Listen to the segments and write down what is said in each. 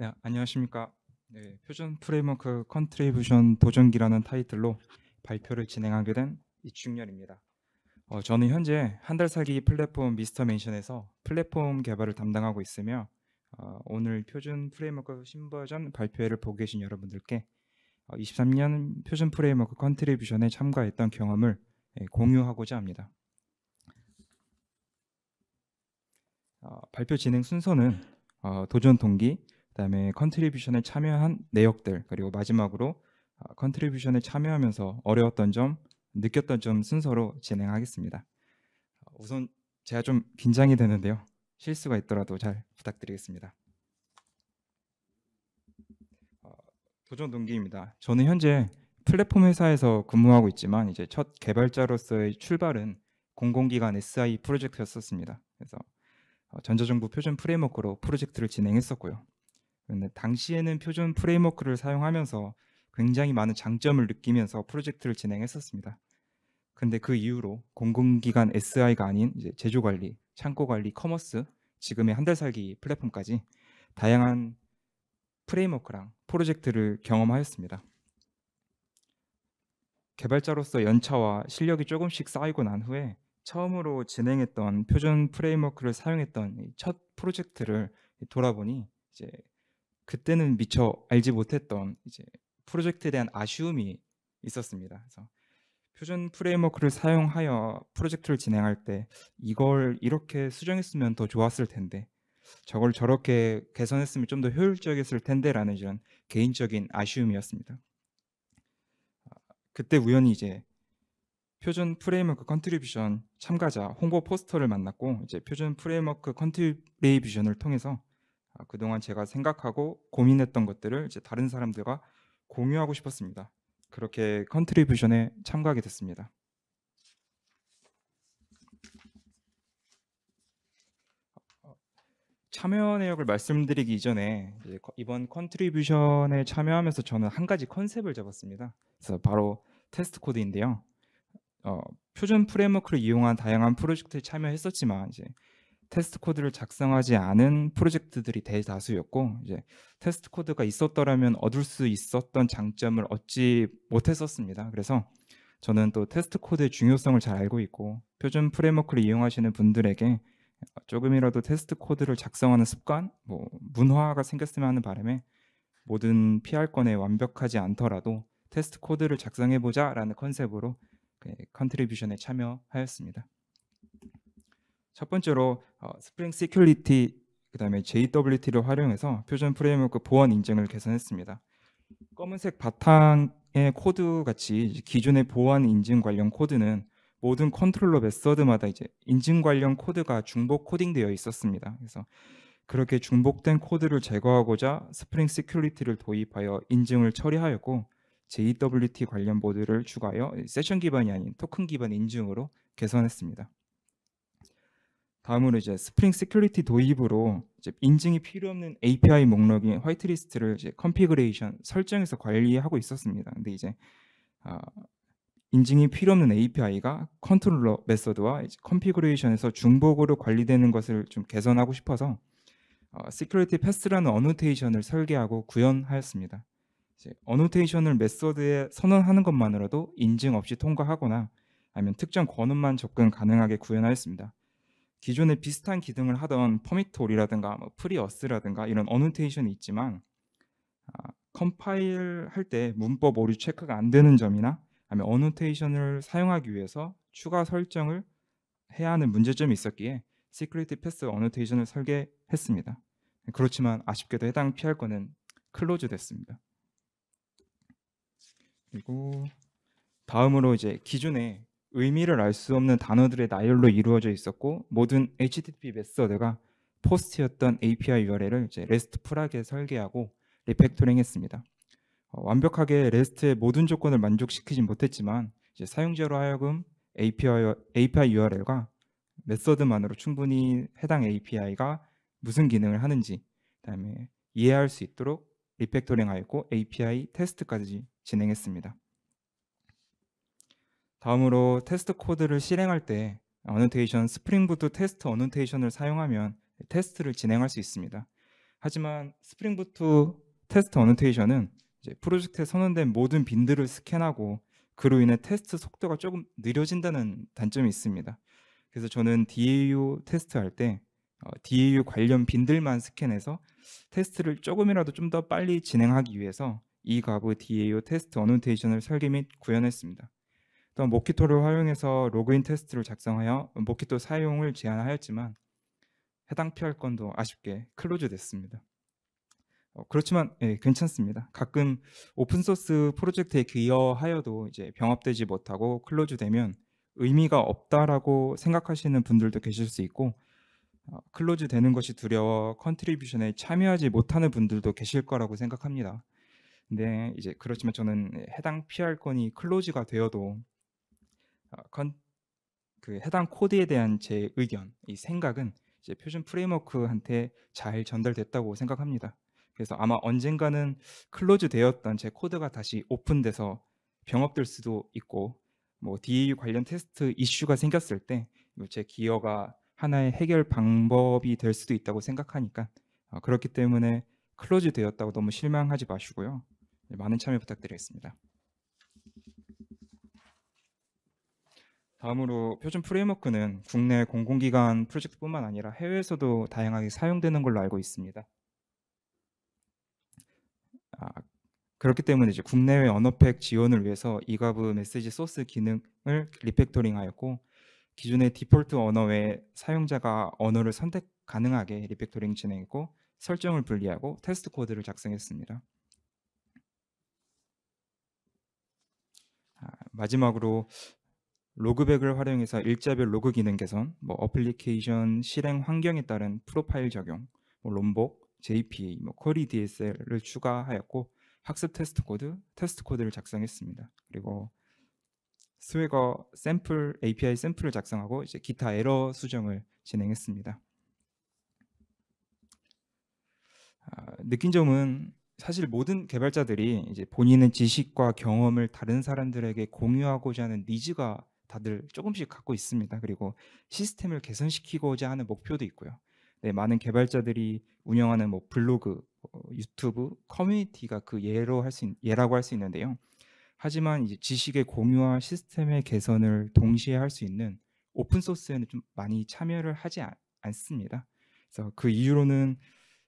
네, 안녕하십니까. 네, 표준 프레임워크 컨트리뷰션 도전기라는 타이틀로 발표를 진행하게 된 이충렬입니다. 저는 현재 한 달 살기 플랫폼 미스터 맨션에서 플랫폼 개발을 담당하고 있으며 오늘 표준 프레임워크 신버전 발표회를 보고 계신 여러분들께 23년 표준 프레임워크 컨트리뷰션에 참가했던 경험을 공유하고자 합니다. 발표 진행 순서는 도전 동기, 그다음에 컨트리뷰션에 참여한 내역들, 그리고 마지막으로 컨트리뷰션에 참여하면서 어려웠던 점, 느꼈던 점 순서로 진행하겠습니다. 우선 제가 좀 긴장이 되는데요. 실수가 있더라도 잘 부탁드리겠습니다. 도전 동기입니다. 저는 현재 플랫폼 회사에서 근무하고 있지만 이제 첫 개발자로서의 출발은 공공기관 SI 프로젝트였었습니다. 그래서 전자정부 표준 프레임워크로 프로젝트를 진행했었고요. 근데 당시에는 표준 프레임워크를 사용하면서 굉장히 많은 장점을 느끼면서 프로젝트를 진행했었습니다. 근데 그 이후로 공공기관 SI가 아닌 이제 제조관리, 창고관리, 커머스, 지금의 한 달 살기 플랫폼까지 다양한 프레임워크랑 프로젝트를 경험하였습니다. 개발자로서 연차와 실력이 조금씩 쌓이고 난 후에 처음으로 진행했던 표준 프레임워크를 사용했던 첫 프로젝트를 돌아보니 이제 그때는 미처 알지 못했던 이제 프로젝트에 대한 아쉬움이 있었습니다. 그래서 표준 프레임워크를 사용하여 프로젝트를 진행할 때 이걸 이렇게 수정했으면 더 좋았을 텐데, 저걸 저렇게 개선했으면 좀 더 효율적이었을 텐데라는 이런 개인적인 아쉬움이었습니다. 그때 우연히 이제 표준 프레임워크 컨트리뷰션 참가자 홍보 포스터를 만났고, 이제 표준 프레임워크 컨트리뷰션을 통해서 그동안 제가 생각하고 고민했던 것들을 이제 다른 사람들과 공유하고 싶었습니다. 그렇게 컨트리뷰션에 참가하게 됐습니다. 참여 내역을 말씀드리기 이전에 이제 이번 컨트리뷰션에 참여하면서 저는 한 가지 컨셉을 잡았습니다. 그래서 바로 테스트 코드인데요. 표준 프레임워크를 이용한 다양한 프로젝트에 참여했었지만 이제 테스트 코드를 작성하지 않은 프로젝트들이 대다수였고, 이제 테스트 코드가 있었더라면 얻을 수 있었던 장점을 얻지 못했었습니다. 그래서 저는 또 테스트 코드의 중요성을 잘 알고 있고, 표준 프레임워크를 이용하시는 분들에게 조금이라도 테스트 코드를 작성하는 습관, 문화가 생겼으면 하는 바람에 모든 PR 건에 완벽하지 않더라도 테스트 코드를 작성해보자라는 컨셉으로 컨트리뷰션에 참여하였습니다. 첫 번째로 스프링 시큐리티, 그다음에 JWT를 활용해서 표준 프레임워크 보안 인증을 개선했습니다. 검은색 바탕의 코드 같이 기존의 보안 인증 관련 코드는 모든 컨트롤러 메서드마다 이제 인증 관련 코드가 중복 코딩되어 있었습니다. 그래서 그렇게 중복된 코드를 제거하고자 스프링 시큐리티를 도입하여 인증을 처리하였고, JWT 관련 모듈을 추가하여 세션 기반이 아닌 토큰 기반 인증으로 개선했습니다. 다음으로 이제 스프링 시큐리티 도입으로 이제 인증이 필요 없는 API 목록인 화이트리스트를 이제 컨피그레이션 설정에서 관리하고 있었습니다. 근데 이제 인증이 필요 없는 API가 컨트롤러 메서드와 컨피그레이션에서 중복으로 관리되는 것을 좀 개선하고 싶어서 시큐리티 패스라는 어노테이션을 설계하고 구현하였습니다. 이제 어노테이션을 메서드에 선언하는 것만으로도 인증 없이 통과하거나 아니면 특정 권한만 접근 가능하게 구현하였습니다. 기존에 비슷한 기능을 하던 퍼미트올이라든가 프리어스라든가 이런 어노테이션이 있지만 컴파일 할 때 문법 오류 체크가 안 되는 점이나 아니면 어노테이션을 사용하기 위해서 추가 설정을 해야 하는 문제점이 있었기에 시큐리티 패스 어노테이션을 설계했습니다. 그렇지만 아쉽게도 해당 PR 건은 클로즈 됐습니다. 그리고 다음으로 이제 기존에 의미를 알 수 없는 단어들의 나열로 이루어져 있었고, 모든 HTTP 메서드가 포스트였던 API URL을 이제 REST풀하게 설계하고 리팩토링했습니다. 완벽하게 REST의 모든 조건을 만족시키진 못했지만 이제 사용자로 하여금 API URL과 메서드만으로 충분히 해당 API가 무슨 기능을 하는지 그다음에 이해할 수 있도록 리팩토링하였고 API 테스트까지 진행했습니다. 다음으로 테스트 코드를 실행할 때 어노테이션 스프링 부트 테스트 어노테이션을 사용하면 테스트를 진행할 수 있습니다. 하지만 스프링 부트 테스트 어노테이션은 이제 프로젝트에 선언된 모든 빈들을 스캔하고 그로 인해 테스트 속도가 조금 느려진다는 단점이 있습니다. 그래서 저는 DAU 테스트할 때 DAU 관련 빈들만 스캔해서 테스트를 조금이라도 좀 더 빨리 진행하기 위해서 이 가브 DAU 테스트 어노테이션을 설계 및 구현했습니다. 또한 모키토를 활용해서 로그인 테스트를 작성하여 모키토 사용을 제한하였지만 해당 피할 건도 아쉽게 클로즈 됐습니다. 그렇지만 괜찮습니다. 가끔 오픈 소스 프로젝트에 기여하여도 이제 병합되지 못하고 클로즈 되면 의미가 없다라고 생각하시는 분들도 계실 수 있고 클로즈 되는 것이 두려워 컨트리뷰션에 참여하지 못하는 분들도 계실 거라고 생각합니다. 근데 이제 그렇지만 저는 해당 PR 건이 클로즈가 되어도 그 해당 코드에 대한 제 의견, 이 생각은 이제 표준 프레임워크한테 잘 전달됐다고 생각합니다. 그래서 아마 언젠가는 클로즈 되었던 제 코드가 다시 오픈돼서 병합될 수도 있고 뭐 DAU 관련 테스트 이슈가 생겼을 때 제 기여가 하나의 해결 방법이 될 수도 있다고 생각하니까 그렇기 때문에 클로즈 되었다고 너무 실망하지 마시고요. 많은 참여 부탁드리겠습니다. 다음으로 표준 프레임워크는 국내 공공기관 프로젝트뿐만 아니라 해외에서도 다양하게 사용되는 걸로 알고 있습니다. 그렇기 때문에 이제 국내외 언어팩 지원을 위해서 이가브 메시지 소스 기능을 리팩토링하였고 기존의 디폴트 언어 외에 사용자가 언어를 선택 가능하게 리팩토링 진행했고 설정을 분리하고 테스트 코드를 작성했습니다. 마지막으로 로그백을 활용해서 일자별 로그 기능 개선, 어플리케이션 실행 환경에 따른 프로파일 적용, 롬복, JPA, 쿼리 DSL을 추가하였고 학습 테스트 코드를 작성했습니다. 그리고 스웨거 샘플 API 샘플을 작성하고 이제 기타 에러 수정을 진행했습니다. 느낀 점은 사실 모든 개발자들이 이제 본인의 지식과 경험을 다른 사람들에게 공유하고자 하는 니즈가 다들 조금씩 갖고 있습니다. 그리고 시스템을 개선시키고자 하는 목표도 있고요. 네, 많은 개발자들이 운영하는 블로그, 유튜브, 커뮤니티가 그 예라고 할 수 있는데요. 하지만 이제 지식의 공유와 시스템의 개선을 동시에 할 수 있는 오픈 소스에는 좀 많이 참여를 하지 않습니다. 그래서 그 이유로는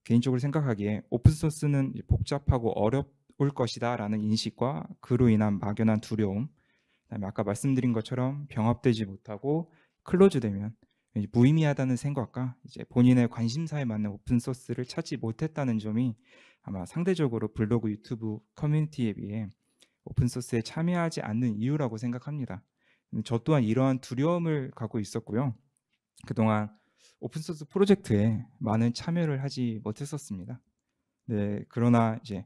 개인적으로 생각하기에 오픈 소스는 복잡하고 어려울 것이다라는 인식과 그로 인한 막연한 두려움, 그다음에 아까 말씀드린 것처럼 병합되지 못하고 클로즈되면 무의미하다는 생각과 이제 본인의 관심사에 맞는 오픈 소스를 찾지 못했다는 점이 아마 상대적으로 블로그, 유튜브 커뮤니티에 비해 오픈 소스에 참여하지 않는 이유라고 생각합니다. 저 또한 이러한 두려움을 갖고 있었고요. 그동안 오픈소스 프로젝트에 많은 참여를 하지 못했었습니다. 네, 그러나 이제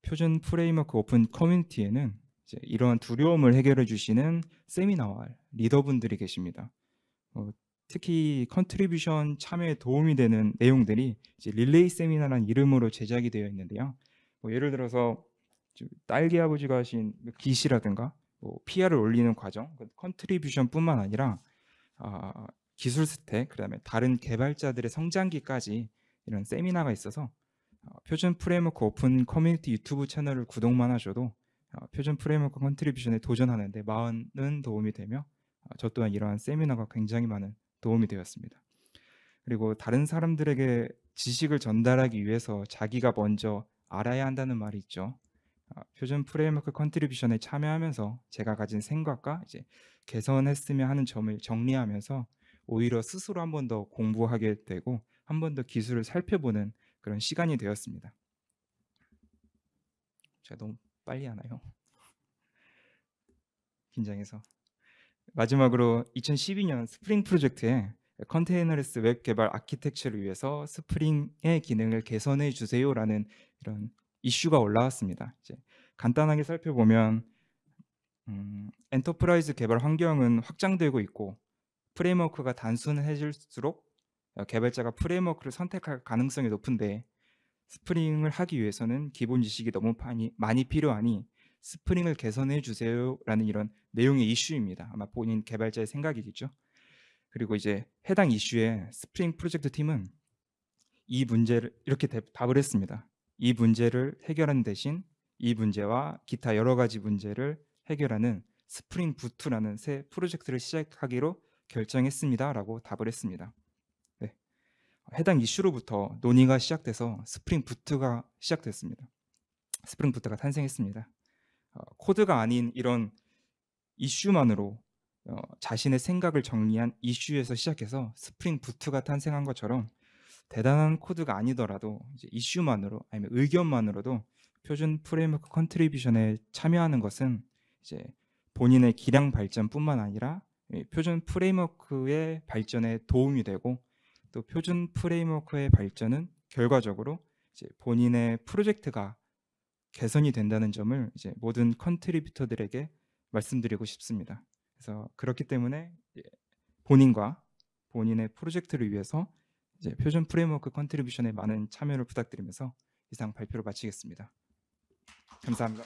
표준 프레임워크 오픈 커뮤니티에는 이제 이러한 두려움을 해결해 주시는 세미나와 리더분들이 계십니다. 특히 컨트리뷰션 참여에 도움이 되는 내용들이 이제 릴레이 세미나라는 이름으로 제작이 되어 있는데요. 예를 들어서 딸기 아버지가 하신 기시라든가 PR을 올리는 과정, 컨트리뷰션뿐만 아니라 기술 스택, 그다음에 다른 개발자들의 성장기까지 이런 세미나가 있어서 표준 프레임워크 오픈 커뮤니티 유튜브 채널을 구독만 하셔도 표준 프레임워크 컨트리뷰션에 도전하는데 많은 도움이 되며 저 또한 이러한 세미나가 굉장히 많은 도움이 되었습니다. 그리고 다른 사람들에게 지식을 전달하기 위해서 자기가 먼저 알아야 한다는 말이 있죠. 표준 프레임워크 컨트리뷰션에 참여하면서 제가 가진 생각과 이제 개선했으면 하는 점을 정리하면서 오히려 스스로 한 번 더 공부하게 되고 한 번 더 기술을 살펴보는 그런 시간이 되었습니다. 제가 너무 빨리 하나요? 긴장해서. 마지막으로 2012년 스프링 프로젝트에 컨테이너리스 웹 개발 아키텍처를 위해서 스프링의 기능을 개선해 주세요라는 이런 이슈가 올라왔습니다. 이제 간단하게 살펴보면 엔터프라이즈 개발 환경은 확장되고 있고 프레임워크가 단순해질수록 개발자가 프레임워크를 선택할 가능성이 높은데 스프링을 하기 위해서는 기본 지식이 너무 많이 필요하니 스프링을 개선해 주세요라는 이런 내용의 이슈입니다. 아마 본인 개발자의 생각이겠죠. 그리고 이제 해당 이슈에 스프링 프로젝트 팀은 이 문제를 이렇게 답을 했습니다. 이 문제를 해결하는 대신 이 문제와 기타 여러 가지 문제를 해결하는 스프링 부트라는 새 프로젝트를 시작하기로 결정했습니다라고 답을 했습니다. 네. 해당 이슈로부터 논의가 시작돼서 스프링 부트가 시작됐습니다. 스프링 부트가 탄생했습니다. 코드가 아닌 이런 이슈만으로 자신의 생각을 정리한 이슈에서 시작해서 스프링 부트가 탄생한 것처럼 대단한 코드가 아니더라도 이제 이슈만으로 아니면 의견만으로도 표준 프레임워크 컨트리뷰션에 참여하는 것은 이제 본인의 기량 발전뿐만 아니라 표준 프레임워크의 발전에 도움이 되고 또 표준 프레임워크의 발전은 결과적으로 이제 본인의 프로젝트가 개선이 된다는 점을 이제 모든 컨트리뷰터들에게 말씀드리고 싶습니다. 그래서 그렇기 때문에 본인과 본인의 프로젝트를 위해서 이제 표준 프레임워크 컨트리뷰션에 많은 참여를 부탁드리면서 이상 발표를 마치겠습니다. 감사합니다.